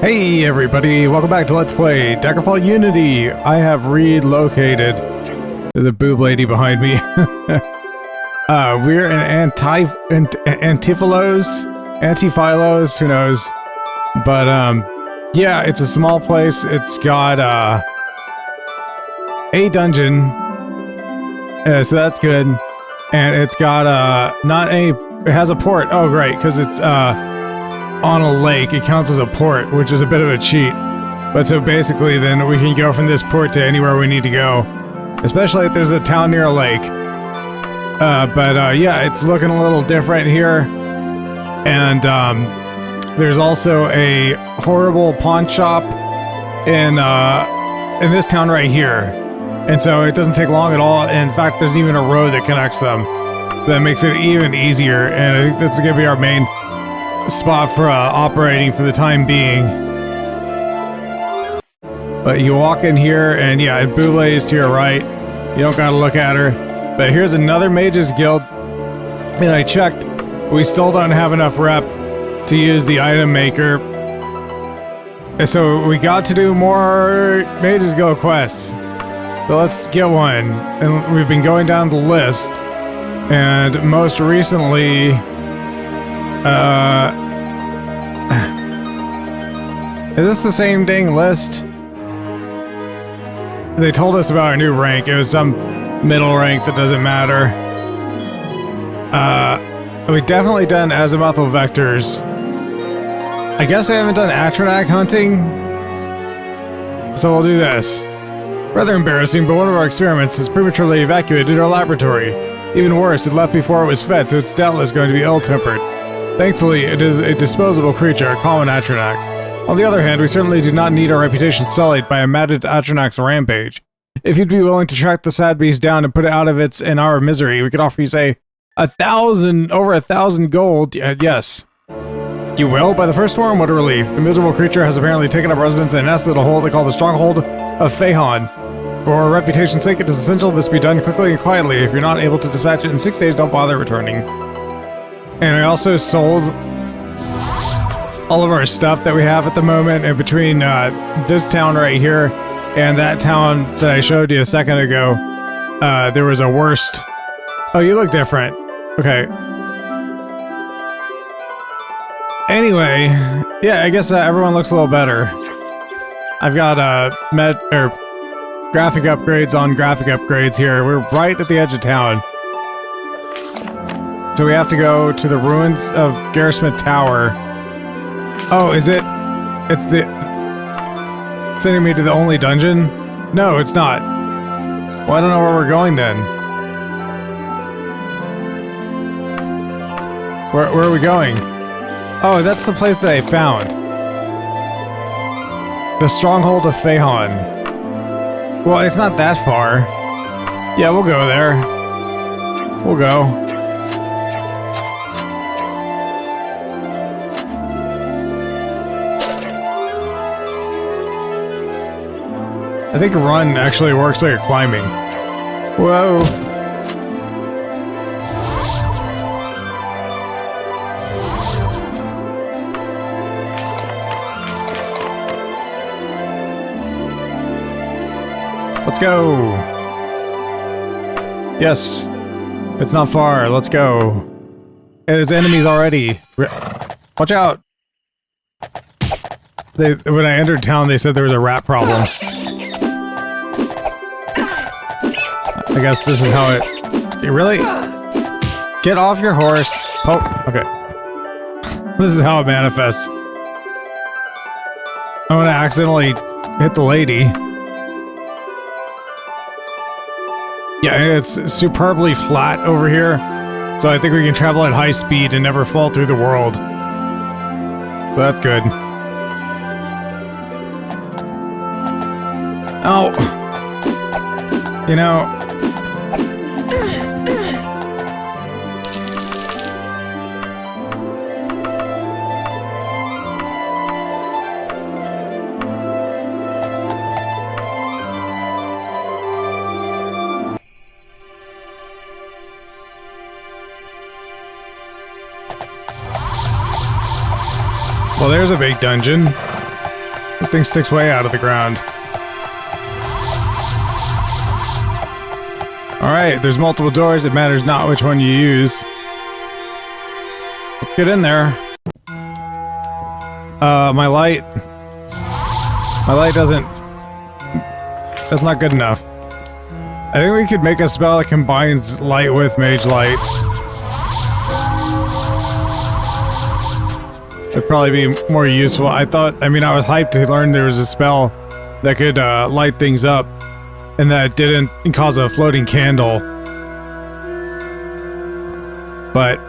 Hey everybody, welcome back to Let's Play Daggerfall Unity. I have relocated. There's a boob lady behind me. We're in Antiphyllos, who knows. But yeah, it's a small place. It's got a dungeon. So that's good. And it's got it has a port. Oh great, because it's on a lake. It counts as a port, which is a bit of a cheat. But so basically then we can go from this port to anywhere we need to go. Especially if there's a town near a lake. Yeah, it's looking a little different here. And there's also a horrible pawn shop in this town right here. And so it doesn't take long at all. In fact, there's even a road that connects them. That makes it even easier. And I think this is going to be our main spot for operating for the time being. But you walk in here and yeah, boob lady's to your right. You don't gotta look at her. But here's another Mage's Guild. And I checked, we still don't have enough rep to use the item maker. And so we got to do more Mage's Guild quests. So let's get one. And we've been going down the list. And most recently, is this the same dang list? They told us about our new rank. It was some middle rank that doesn't matter. We've definitely done azimuthal vectors. I guess I haven't done Atronach hunting. So we'll do this. Rather embarrassing, but one of our experiments is prematurely evacuated our laboratory. Even worse, it left before it was fed, so it's doubtless going to be ill-tempered. Thankfully, it is a disposable creature, a common Atronach. On the other hand, we certainly do not need our reputation sullied by a matted Atronach's rampage. If you'd be willing to track the sad beast down and put it out of its and our misery, we could offer you, say, over 1,000 gold. Yes. You will? By the first storm? What a relief. The miserable creature has apparently taken up residence in a nested hole they call the Stronghold of Fhejon. For our reputation's sake, it is essential this be done quickly and quietly. If you're not able to dispatch it in 6 days, don't bother returning. And I also sold all of our stuff that we have at the moment, and between this town right here and that town that I showed you a second ago, there was a worst... Oh, you look different. Okay. Anyway, yeah, I guess everyone looks a little better. I've got graphic upgrades on graphic upgrades here. We're right at the edge of town. So we have to go to the ruins of Garrismith Tower. Oh, is it? It's sending me to the only dungeon? No, it's not. Well, I don't know where we're going then. Where are we going? Oh, that's the place that I found. The Stronghold of Fhejon. Well, it's not that far. Yeah, we'll go there. We'll go. I think run actually works while you're climbing. Whoa. Let's go. Yes. It's not far. Let's go. There's enemies already. Watch out. When I entered town, they said there was a rat problem. I guess this is how it... Really? Get off your horse. Oh, okay. This is how it manifests. I'm gonna accidentally hit the lady. Yeah, it's superbly flat over here, so I think we can travel at high speed and never fall through the world. So that's good. Oh! You know... Well, there's a big dungeon. This thing sticks way out of the ground. Alright, there's multiple doors. It matters not which one you use. Let's get in there. My light doesn't... That's not good enough. I think we could make a spell that combines light with mage light. It'd probably be more useful. I was hyped to learn there was a spell that could light things up and that didn't cause a floating candle. But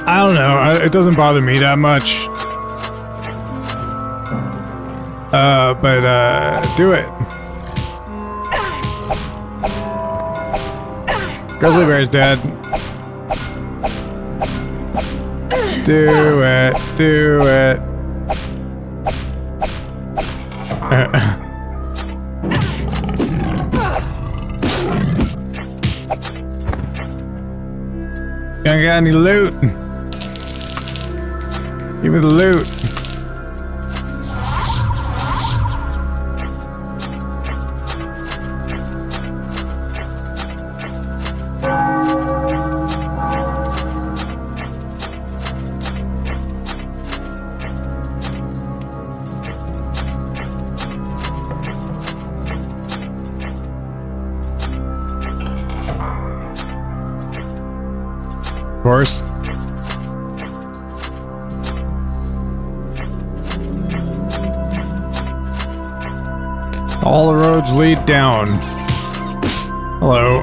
I don't know, it doesn't bother me that much. Do it. Grizzly bear's dead. Do it. Do it. Ain't got any loot. Give me the loot. Of course. All the roads lead down. Hello.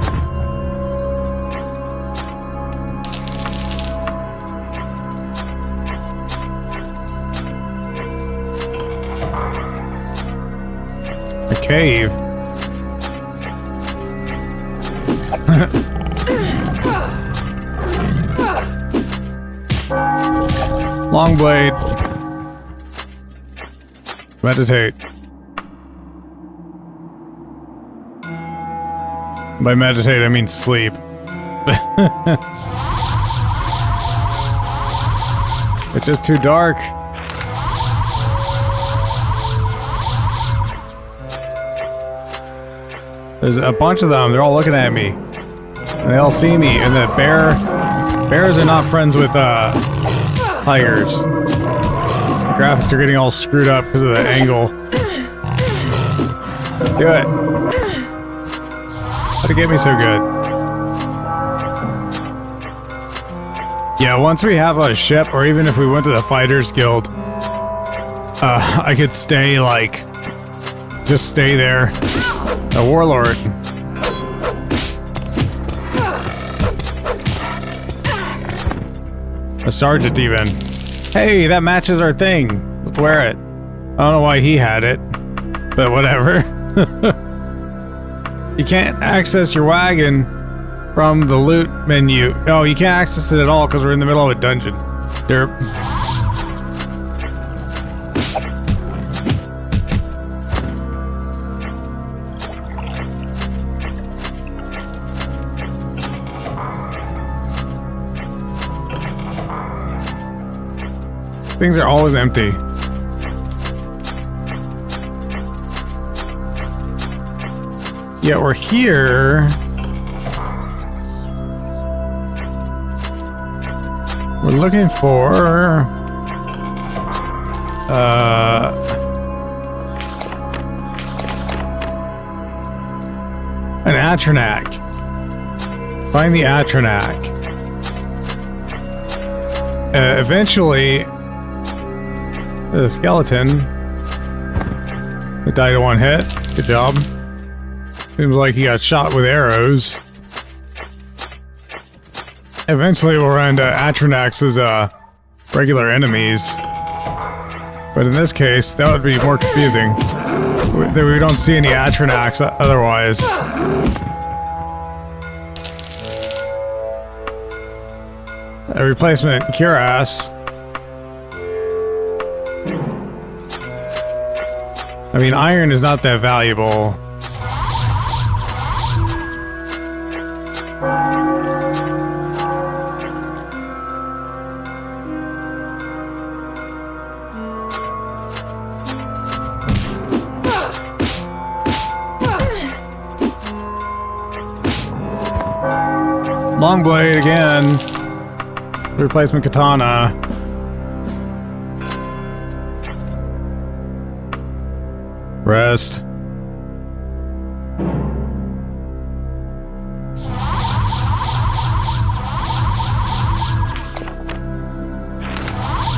A cave. Long blade. Meditate. By meditate, I mean sleep. It's just too dark. There's a bunch of them. They're all looking at me. And they all see me. And the bears are not friends with tigers. The graphics are getting all screwed up because of the angle. Do it. How'd it get me so good? Yeah, once we have a ship, or even if we went to the Fighters Guild, I could stay, like, just stay there. A warlord. A sergeant, even. Hey, that matches our thing. Let's wear it. I don't know why he had it, but whatever. You can't access your wagon from the loot menu. Oh, you can't access it at all because we're in the middle of a dungeon. Derp. Things are always empty. Yeah, we're here. We're looking for an Atronach. Find the Atronach. Eventually, there's a skeleton. It died in one hit. Good job. Seems like he got shot with arrows. Eventually we'll run into Atronachs as regular enemies. But in this case, that would be more confusing. We don't see any Atronachs otherwise. A replacement cuirass. I mean, iron is not that valuable. Long blade again. Replacement katana. Rest.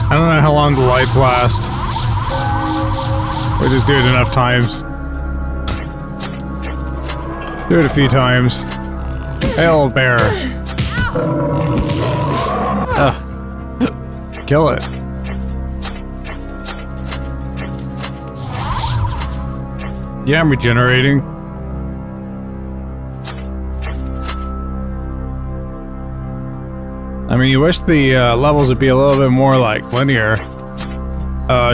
I don't know how long the lights last. We just do it enough times. Do it a few times. Hey, old bear. Kill it. Yeah, I'm regenerating. I mean, you wish the levels would be a little bit more like linear.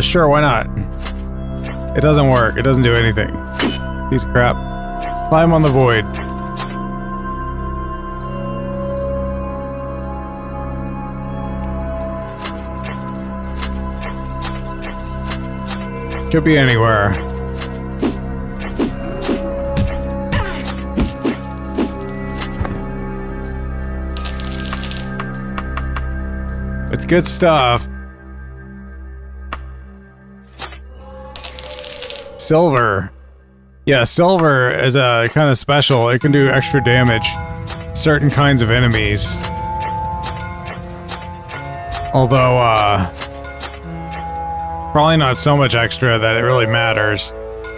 Sure, why not? It doesn't work. It doesn't do anything. Piece of crap. Climb on the void. Could be anywhere. It's good stuff. Silver. Yeah, silver is a kind of special. It can do extra damage to certain kinds of enemies. Although, probably not so much extra that it really matters.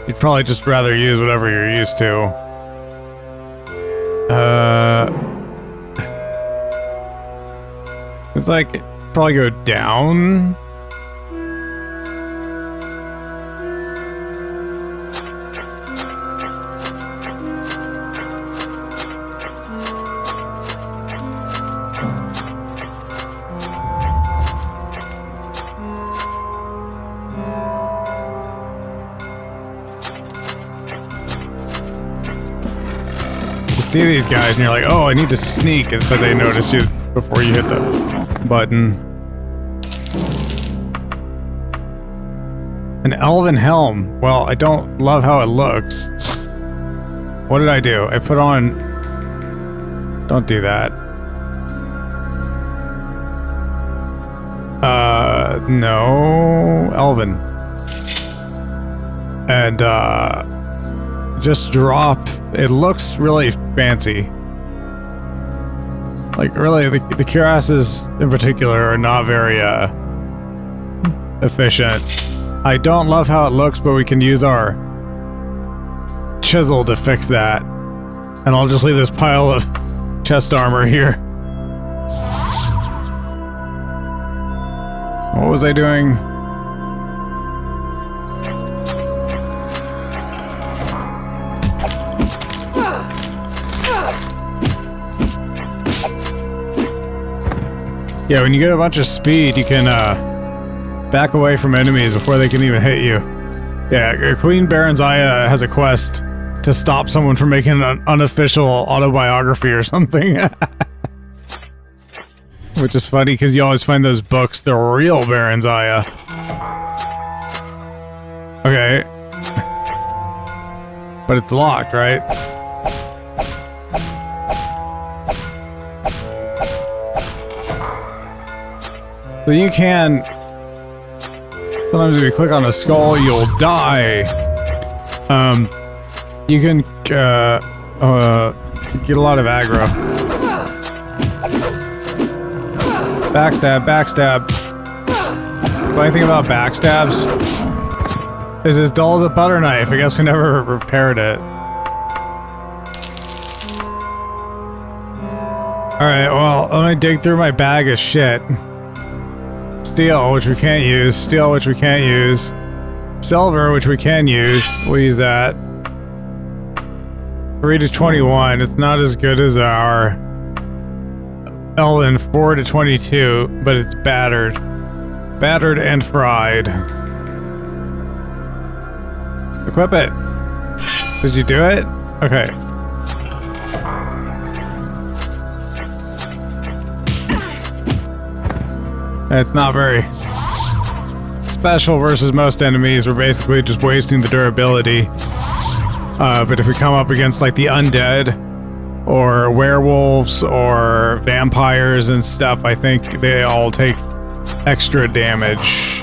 You'd probably just rather use whatever you're used to. It's like, probably go down. You see these guys and you're like, oh, I need to sneak, but they notice you before you hit the button. An elven helm. Well, I don't love how it looks. What did I do? I put on... Don't do that. No. Elven. And, just drop... It looks really fancy. Like, really, the cuirasses in particular are not very, efficient. I don't love how it looks, but we can use our chisel to fix that. And I'll just leave this pile of chest armor here. What was I doing? Yeah, when you get a bunch of speed, you can, back away from enemies before they can even hit you. Yeah, Queen Baron's Aya has a quest to stop someone from making an unofficial autobiography or something. Which is funny, because you always find those books, the real Baron's Aya. Okay. But it's locked, right? So you can... Sometimes if you click on the skull, you'll die. You can, get a lot of aggro. Backstab, backstab. The funny thing about backstabs is as dull as a butter knife. I guess we never repaired it. Alright, well, let me dig through my bag of shit. Steel, which we can't use. Steel, which we can't use. Silver, which we can use. We'll use that. 3 to 21. It's not as good as our Elven 4 to 22, but it's battered. Battered and fried. Equip it. Did you do it? Okay. It's not very special versus most enemies. We're basically just wasting the durability. But if we come up against like the undead or werewolves or vampires and stuff, I think they all take extra damage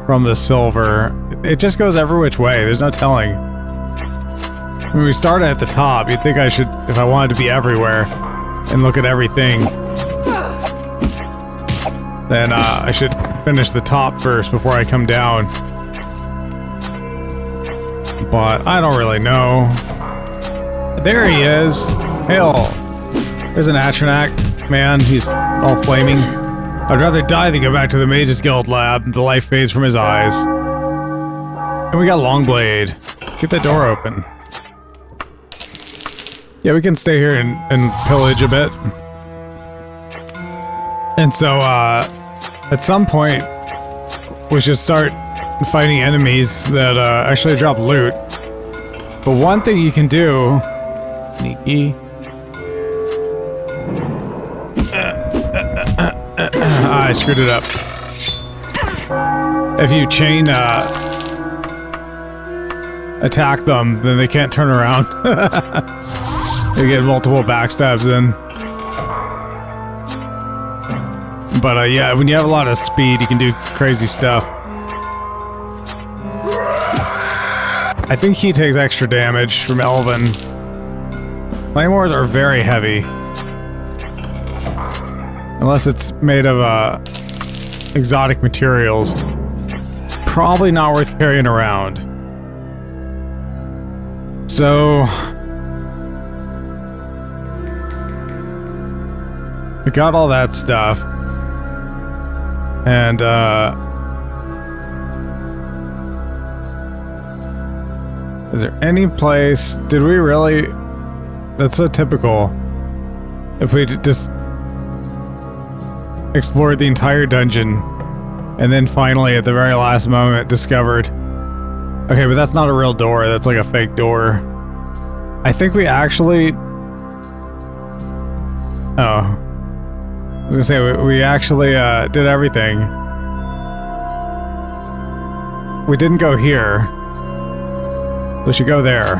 from the silver. It just goes every which way. There's no telling. When we started at the top, you'd think I should, if I wanted to be everywhere and look at everything, then I should finish the top first before I come down. But I don't really know. There he is. Hell. There's an Atronach man. He's all flaming. I'd rather die than go back to the Mage's Guild lab. The life fades from his eyes. And we got Longblade. Get that door open. Yeah, we can stay here and pillage a bit. And so, at some point, we should start fighting enemies that actually drop loot. But one thing you can do... Sneaky. I screwed it up. If you chain attack them, then they can't turn around. You get multiple backstabs in. But yeah, when you have a lot of speed, you can do crazy stuff. I think he takes extra damage from Elven. Claymores are very heavy. Unless it's made of exotic materials. Probably not worth carrying around. So... we got all that stuff. And, is there any place... did we really... that's so typical. If we just... explored the entire dungeon, and then finally, at the very last moment, discovered... okay, but that's not a real door, that's like a fake door. I think we actually... oh. I was gonna say, we actually did everything. We didn't go here. We should go there.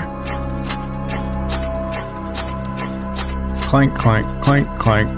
Clank, clank, clank, clank.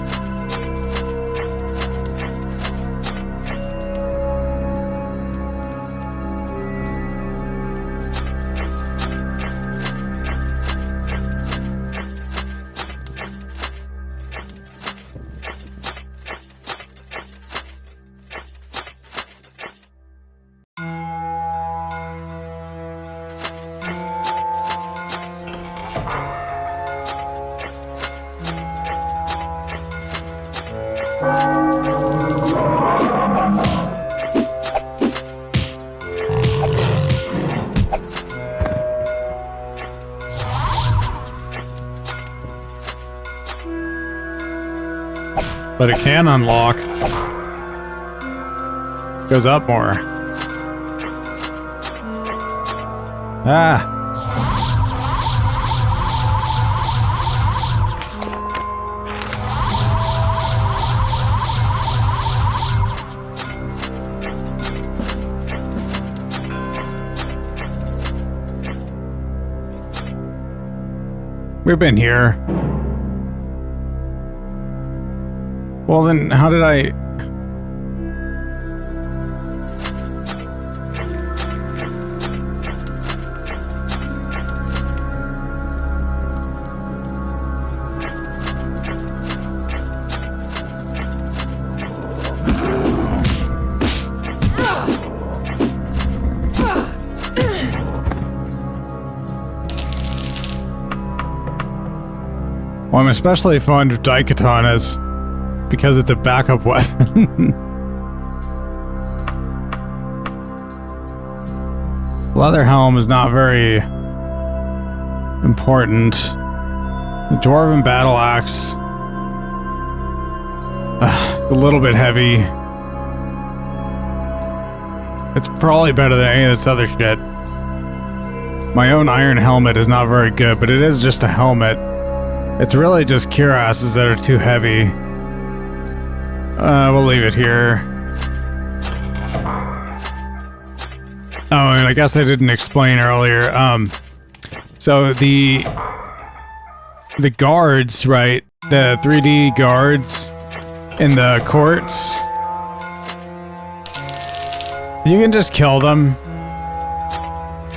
But it can unlock. Goes up more. Ah. We've been here. Well then, how did I... Well, I'm especially fond of Daikatanas because it's a backup weapon. Leather helm is not very important. The Dwarven battle axe, a little bit heavy. It's probably better than any of this other shit. My own iron helmet is not very good, but it is just a helmet. It's really just cuirasses that are too heavy. We'll leave it here. Oh, and I guess I didn't explain earlier. So the the guards, right? The 3D guards in the courts. You can just kill them.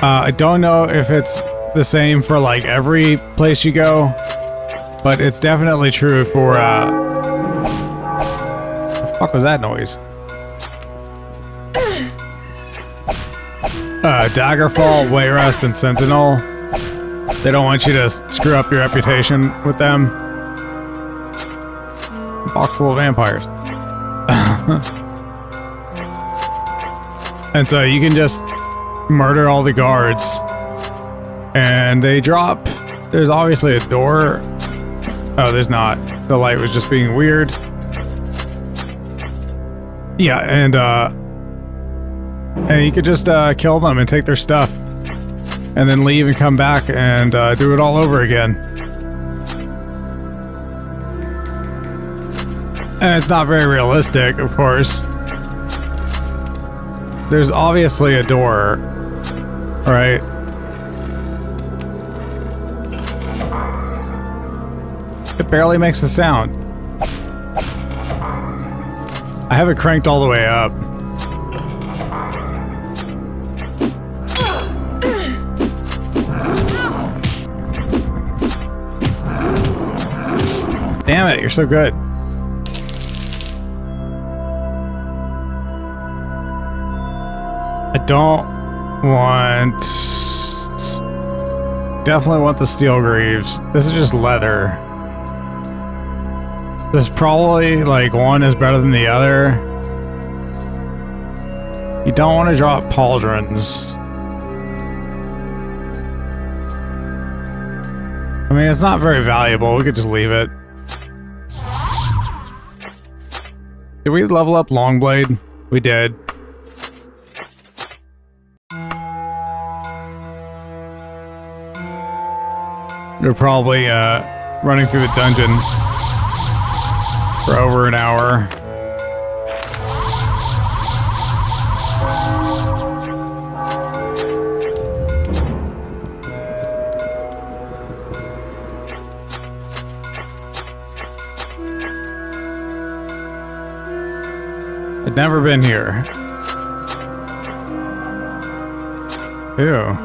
I don't know if it's the same for like every place you go, but it's definitely true for what the fuck was that noise? Daggerfall, Wayrest, and Sentinel. They don't want you to screw up your reputation with them. Box full of vampires. And so you can just murder all the guards and they drop. There's obviously a door. Oh, there's not. The light was just being weird. Yeah, and you could just kill them and take their stuff and then leave and come back and do it all over again. And it's not very realistic, of course. There's obviously a door, right? It barely makes a sound. I have it cranked all the way up. Damn it, you're so good. I don't want... Definitely want the steel greaves. This is just leather. There's probably, like, one is better than the other. You don't want to drop pauldrons. I mean, it's not very valuable. We could just leave it. Did we level up Longblade? We did. We're probably running through the dungeon for over an hour. I'd never been here. Ew.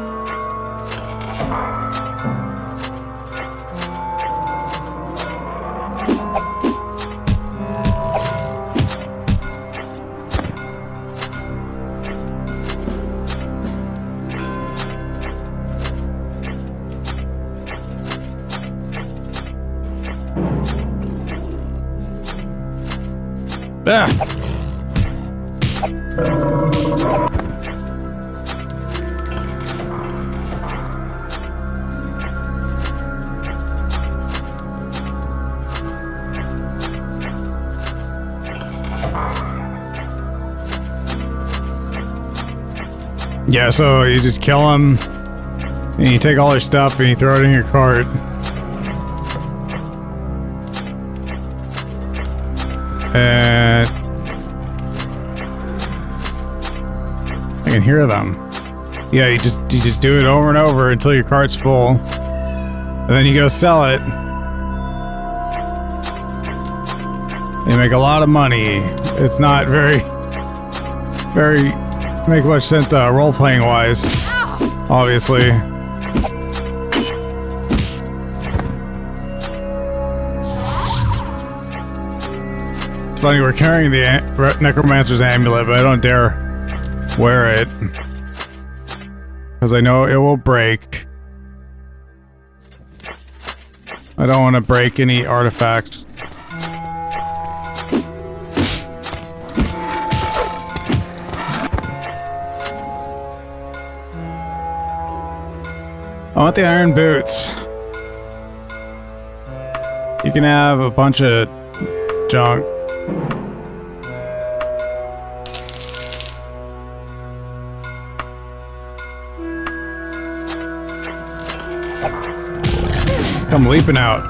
Ah. Yeah, so you just kill them, and you take all their stuff and you throw it in your cart. And I can hear them. Yeah, you just do it over and over until your cart's full, and then you go sell it. You make a lot of money. It's not very make much sense role-playing wise, obviously. It's funny, we're carrying the Necromancer's amulet, but I don't dare wear it because I know it will break. I don't want to break any artifacts. I want the iron boots. You can have a bunch of junk. Come leaping out.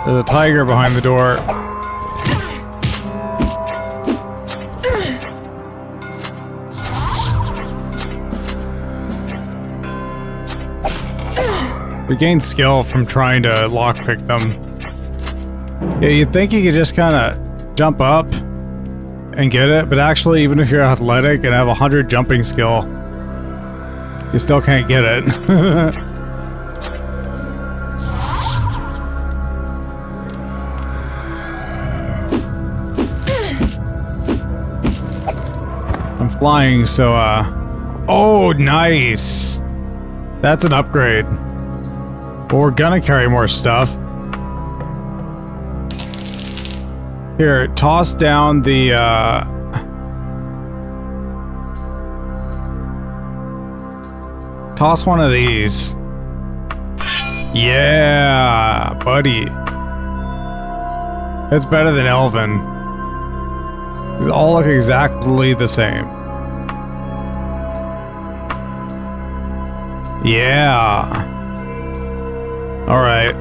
There's a tiger behind the door. We gain skill from trying to lockpick them. Yeah, you'd think you could just kind of jump up and get it, but actually, even if you're athletic and have 100 jumping skill, you still can't get it. I'm flying, so, oh, nice! That's an upgrade. Well, we're gonna carry more stuff. Here, toss down the, toss one of these. Yeah, buddy. It's better than Elven. These all look exactly the same. Yeah. Alright.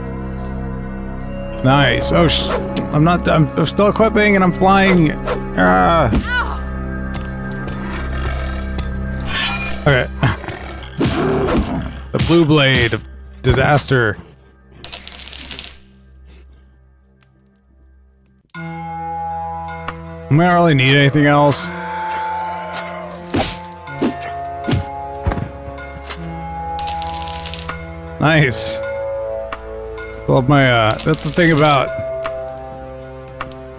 Nice. Oh, I'm still equipping and I'm flying. Okay. The blue blade of disaster. I don't really need anything else. Nice. Love my, that's the thing about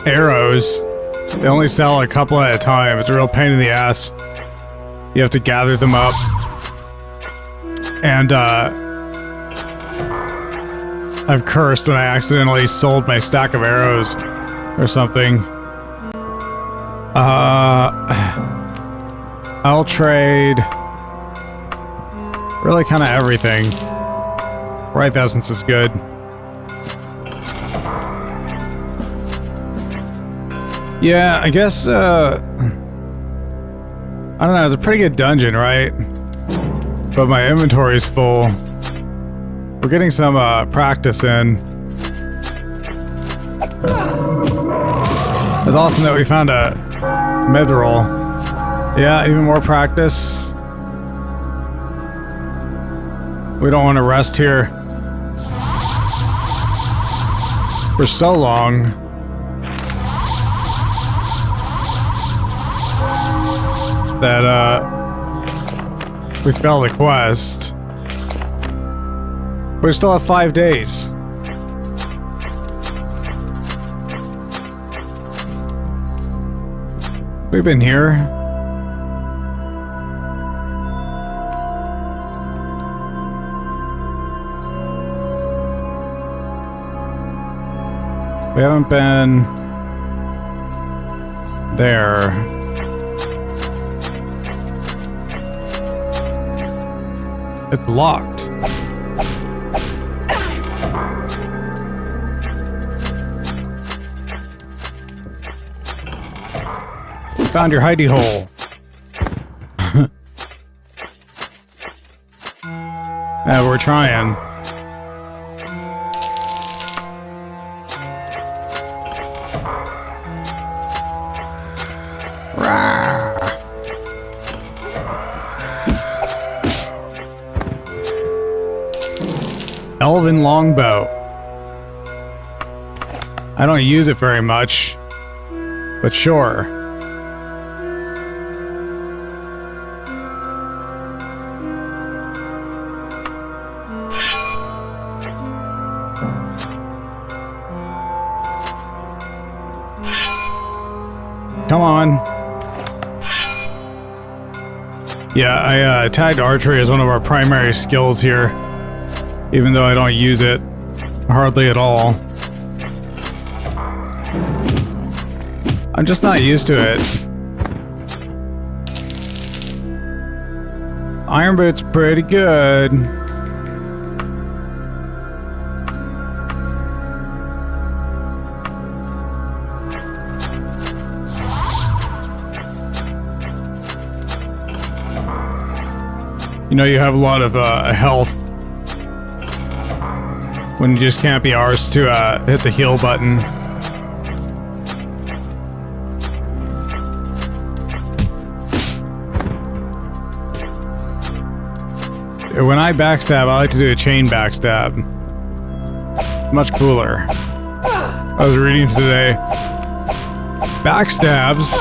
arrows. They only sell a couple at a time. It's a real pain in the ass. You have to gather them up. And, I've cursed when I accidentally sold my stack of arrows or something. I'll trade really kind of everything. Right essence is good. Yeah, I guess, I don't know, it's a pretty good dungeon, right? But my inventory's full. We're getting some, practice in. It's awesome that we found a mithril. Yeah, even more practice. We don't want to rest here for so long. That, we failed the quest. We still have 5 days. We've been here. We haven't been there. It's locked. You found your hidey hole. Yeah, we're trying. Elven longbow. I don't use it very much, but sure. Come on. Yeah, I tagged archery as one of our primary skills here. Even though I don't use it hardly at all. I'm just not used to it. Iron Boot's pretty good. You know, you have a lot of health when you just can't be arsed to hit the heal button. when I backstab, I like to do a chain backstab. Much cooler. I was reading today. Backstabs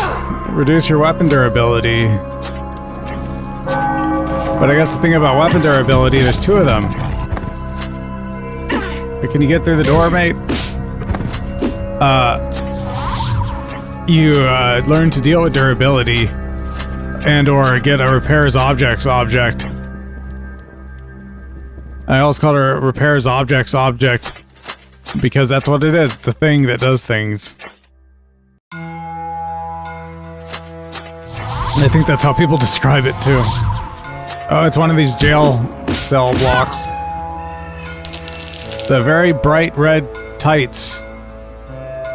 reduce your weapon durability. But I guess the thing about weapon durability, there's two of them. Can you get through the door, mate? You learn to deal with durability and or get a repairs objects object. I always call it a repairs objects object because that's what it is. It's the thing that does things. I think that's how people describe it too. Oh, it's one of these jail cell blocks. The very bright red tights.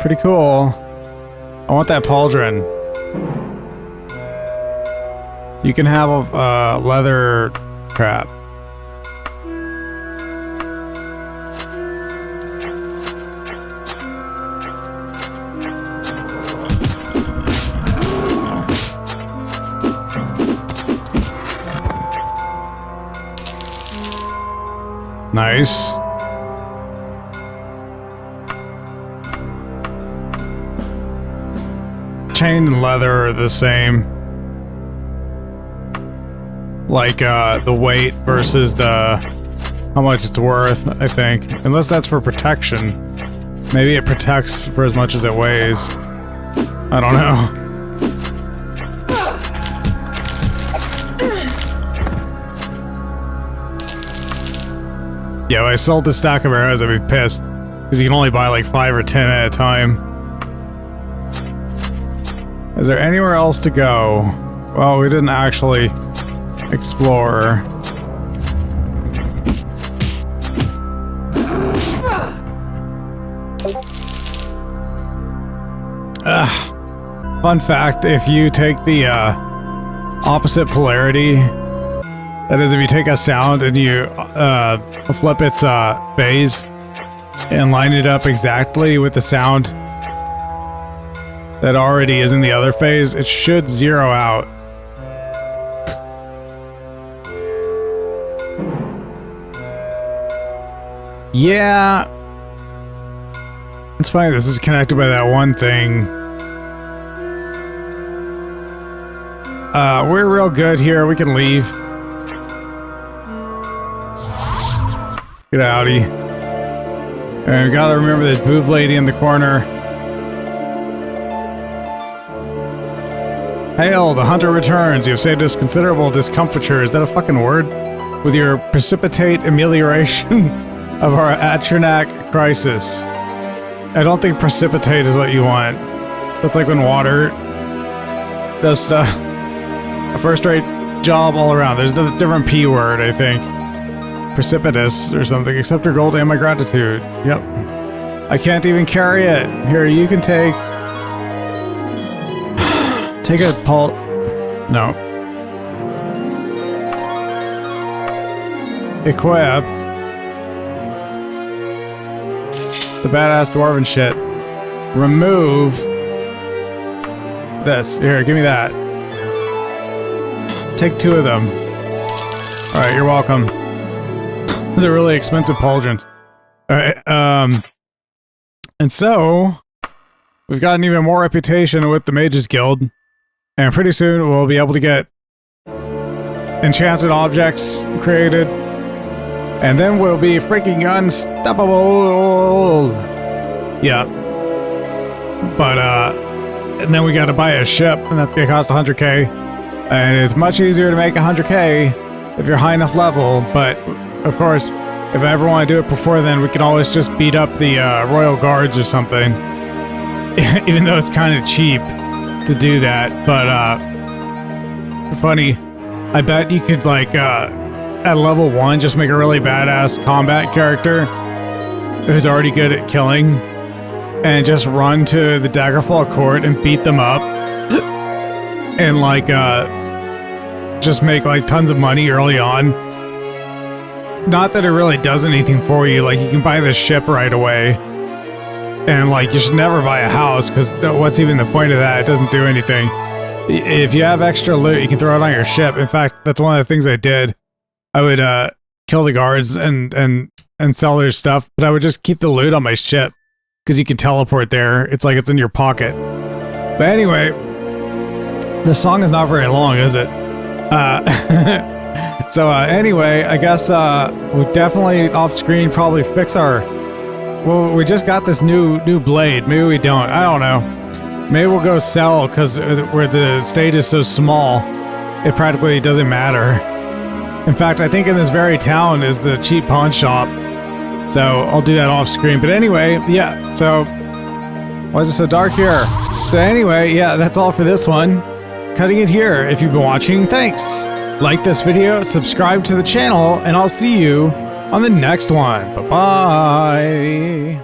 Pretty cool. I want that pauldron. You can have a leather trap. Nice. Chain and leather are the same. Like, the weight versus the... how much it's worth, I think. Unless that's for protection. Maybe it protects for as much as it weighs. I don't know. Yeah, if I sold the stack of arrows, I'd be pissed. Because you can only buy like 5 or 10 at a time. Is there anywhere else to go? Well, we didn't actually explore. Fun fact, if you take the opposite polarity, that is, if you take a sound and you flip its phase and line it up exactly with the sound that already is in the other phase, it should zero out. Yeah. It's funny, this is connected by that one thing. We're real good here, we can leave. Get outie. And we gotta remember this boob lady in the corner. Hail, the hunter returns. You have saved us considerable discomfiture. Is that a fucking word? With your precipitate amelioration of our Atronach crisis. I don't think precipitate is what you want. That's like when water does a first-rate job all around. There's a different P word, I think. Precipitous or something. Accept your gold and my gratitude. Yep. I can't even carry it. Here, you can take... take a Paul... No. Equip. The badass dwarven shit. Remove. This. Here, give me that. Take 2 of them. Alright, you're welcome. Those are really expensive pauldrons. Alright, and so... we've gotten even more reputation with the Mages Guild. And pretty soon we'll be able to get enchanted objects created. And then we'll be freaking unstoppable. Yeah. But, and then we gotta buy a ship, and that's gonna cost 100k. And it's much easier to make 100k if you're high enough level, but, of course, if I ever want to do it before then, we can always just beat up the, Royal Guards or something. Even though it's kind of cheap to do that, but, funny. I bet you could, like, at level 1, just make a really badass combat character who's already good at killing, and just run to the Daggerfall court and beat them up, and like just make like tons of money early on. Not that it really does anything for you, like you can buy the ship right away, and like you should never buy a house because what's even the point of that? It doesn't do anything. If you have extra loot, you can throw it on your ship. In fact, that's one of the things I did. I would kill the guards and sell their stuff, but I would just keep the loot on my ship because you can teleport there. It's like it's in your pocket. But anyway, the song is not very long, is it? So anyway, I guess we definitely off screen probably fix our. Well, we just got this new blade. Maybe we don't. I don't know. Maybe we'll go sell because where the stage is so small, it practically doesn't matter. In fact, I think in this very town is the cheap pawn shop. So I'll do that off screen. But anyway, yeah. So why is it so dark here? So anyway, yeah, that's all for this one. Cutting it here. If you've been watching, thanks. Like this video, subscribe to the channel, and I'll see you on the next one. Bye-bye.